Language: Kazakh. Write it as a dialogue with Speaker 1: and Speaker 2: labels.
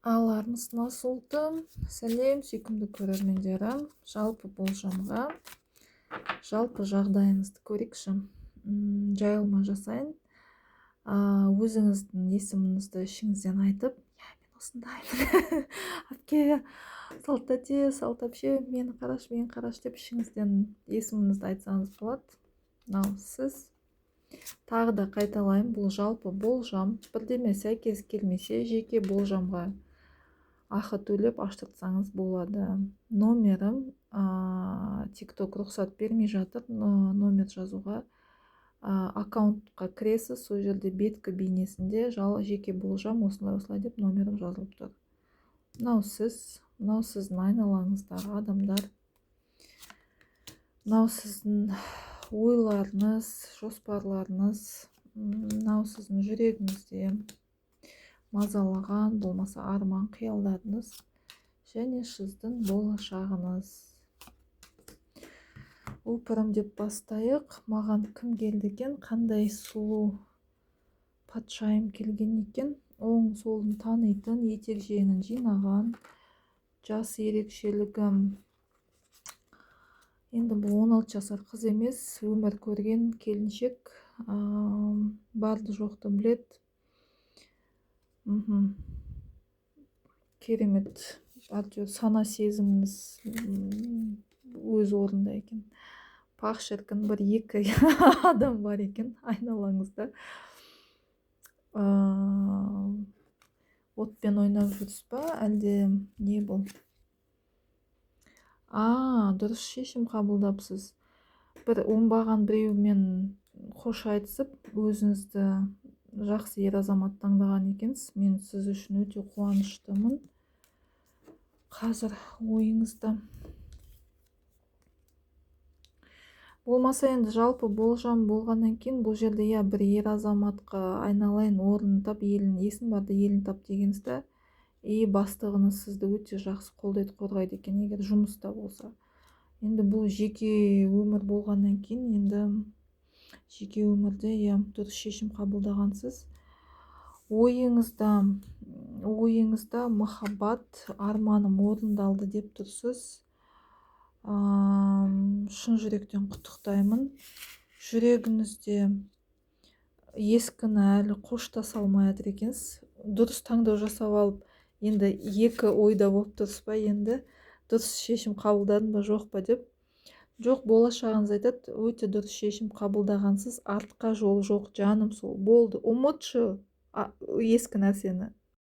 Speaker 1: Аларыңыз насылды? Сәлем, сүйкімді көрермендерім. Жалпы болжамға, жалпы жағдайыңызды көрейікші. Жайылма жасайын. Өзіңіздің есіміңізді ішіңізден айтып, мен осындаймын. Әпке, салт әте, салт әпше, мені қараш деп ішіңізден есіміңізді айтсаңыз болады. Мынау сіз. Тағы да қайталаймын, бұл жалпы болжам. Бірдеме сәйкес келмесе, жеке болжамға ақы төлеп аштыртсаңыз болады. Номерім TikTok рұқсат бермей жатыр номер жазуға. Аккаунтқа кіресіз, сол жерде беткі бейнесінде жеке болжам осылай деп номерім жазылып тұр. Мынау сіздің айналаңыздағы адамдар. Мынау сіздің ойларыңыз, жоспарларыңыз, мынау сіздің жүрегіңізде мазалаған, болмаса арман қиялдарыңыз және сіздің болашағыңыз. Опырым деп бастайық. Маған кім келді екен, қандай сұлу патшайым келген екен. Оң солын танитын, етек жеңін жинаған, жас ерекшелігім. Енді бұл 16 жасар қыз емес, өмір көрген келіншек, барды жоқты білет. Керемет, сана сезіміңіз өз орында екен. Пақ шіркін бір екі адам бар екен айналаңызда. Отпен ойнап жүрсіз ба, әлде не бұл? Дұрыс шешім қабылдапсыз. Бір оңбаған біреумен қош айтысып, өзіңізді жақсы ер азамат таңдаған екенсіз. Мен сіз үшін өте қуаныштымын. Қазір ойыңызда. Болмаса енді жалпы болжам болғаннан кейін бұл жерде бір ер азаматқа айналайын, орнын тап, есін барды елін тап дегенізді. Бастығыңыз сізді өте жақсы қолдайды, қорғайды екен, егер жұмыста болса. Енді бұл жеке өмір болғаннан кейін, енді жеке өмірде дұрыс шешім қабылдағансыз. Ойыңызда махаббат, арманым орындалды деп тұрсыз. Шын жүректен құттықтаймын. Жүрегіңізде ескіні әлі қоштаса алмай жатыр екенсіз. Дұрыс таңдау жасап алып, енді екі ойда болып тұрсыз ба, енді дұрыс шешім қабылдадым ба жоқ па деп. Жоқ, болашағыңыз айтады, өте дұрыс шешім қабылдағансыз, артқа жол жоқ, жаным сол, болды, ұмытшы ескі нәрсені.